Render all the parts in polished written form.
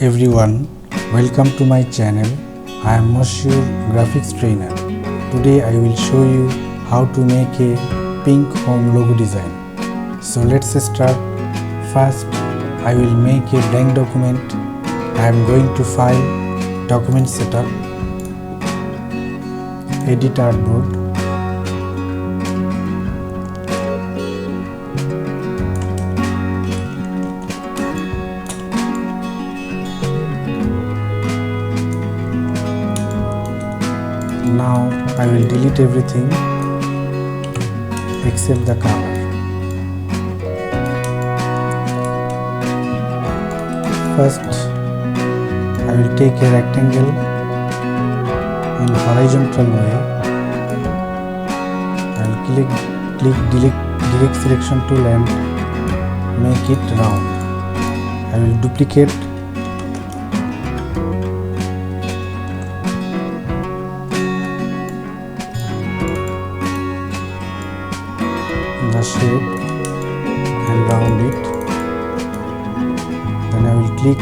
Everyone, welcome to my channel. I am Monsieur graphics trainer. Today I will show you how to make a pink home logo design. So let's start. First, I will make a blank document. I am going to file, document setup, edit artboard. Now I will delete everything except the color. First, I will take a rectangle in horizontal way. I will click direct selection tool and make it round. I will duplicate the shape and round it. Then I will click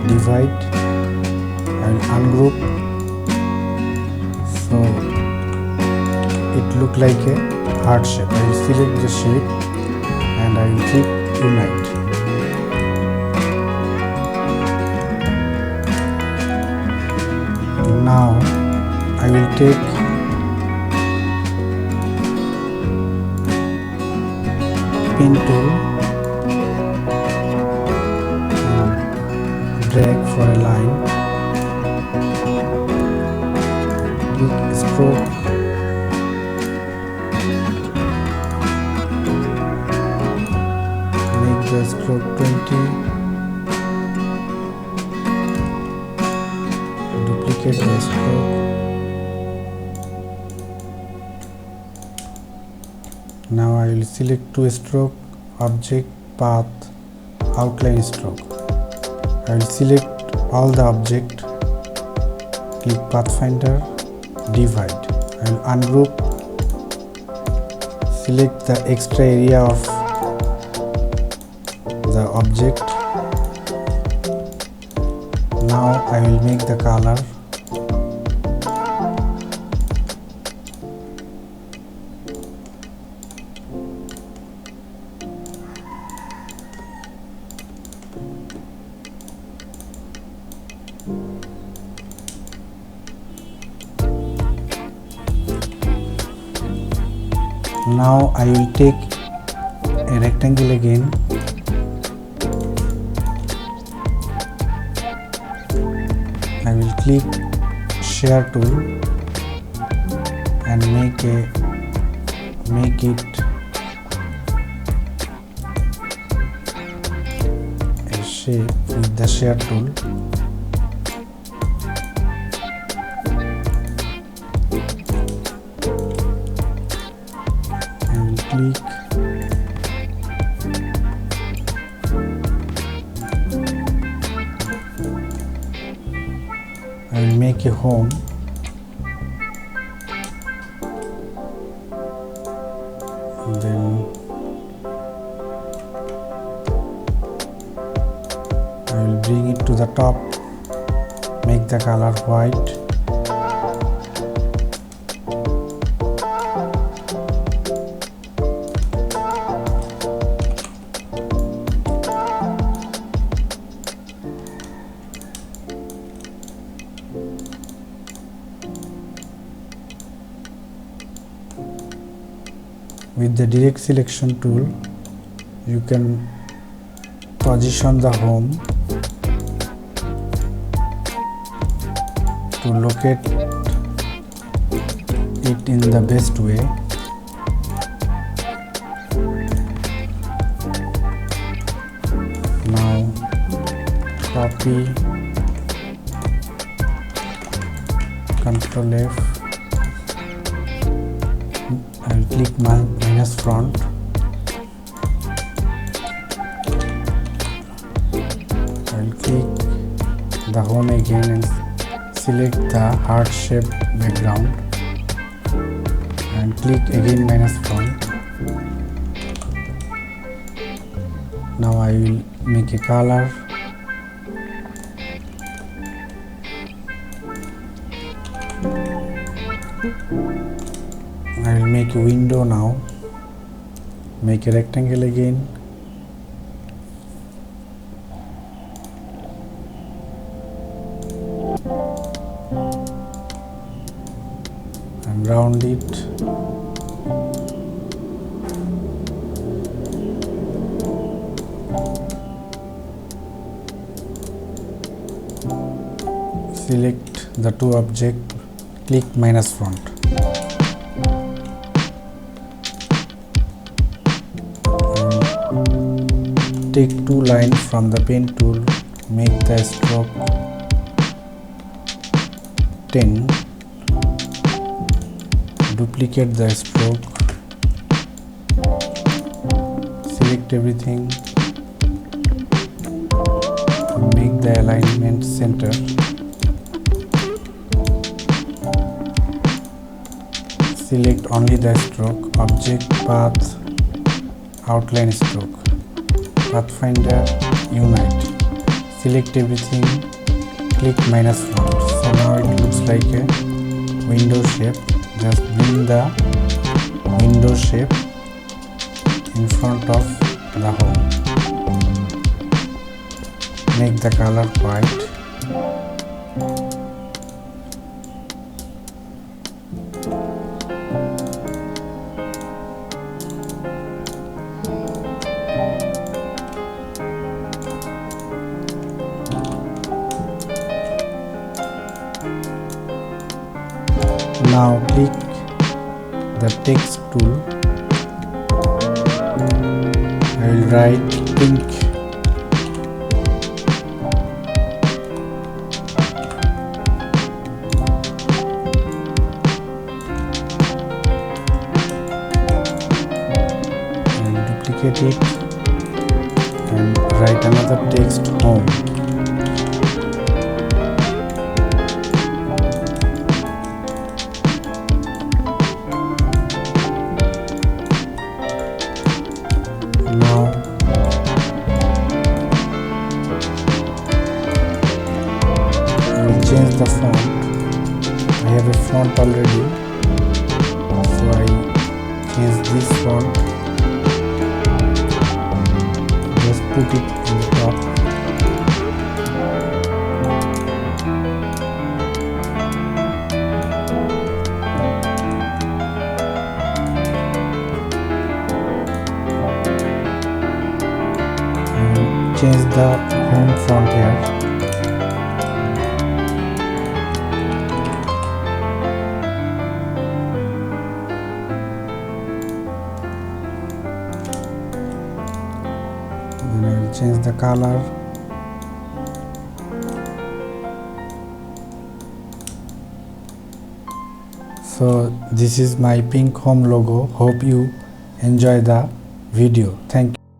divide. I will ungroup so it look like a heart shape. I will select the shape and I will click unite. Now I will take pen tool and drag for a line, click stroke, make the stroke 20, duplicate the stroke. Now I will select two stroke, object, path, outline stroke. I will select all the object, click pathfinder, divide. I will ungroup, select the extra area of the object. Now I will make the color. Now I will take a rectangle again, I will click share tool and make it a shape with the share tool. Click I will make a home. And then I will bring it to the top, make the color white. With the direct selection tool, you can position the home to locate it in the best way. Now copy, Ctrl F. I will click minus front. I will click the home again and select the heart shape background and click again minus front. Now I will make a color I will make a window now. Make a rectangle again. And round it. Select the two objects, click minus font. And take two lines from the pen tool, make the stroke 10, duplicate the stroke, select everything, make the alignment center. Select only the stroke, object, path, outline stroke, pathfinder, unite. Select everything, click minus font. So now it looks like a window shape. Just bring the window shape in front of the home. Make the color white. Now click the text tool. I will write pink. And duplicate it and write another text, home. Change the font. I have a font already, so I change this font. Just put it on the top. And change the home font here. Then I will change the color. So this is my pink home logo. Hope you enjoy the video. Thank you.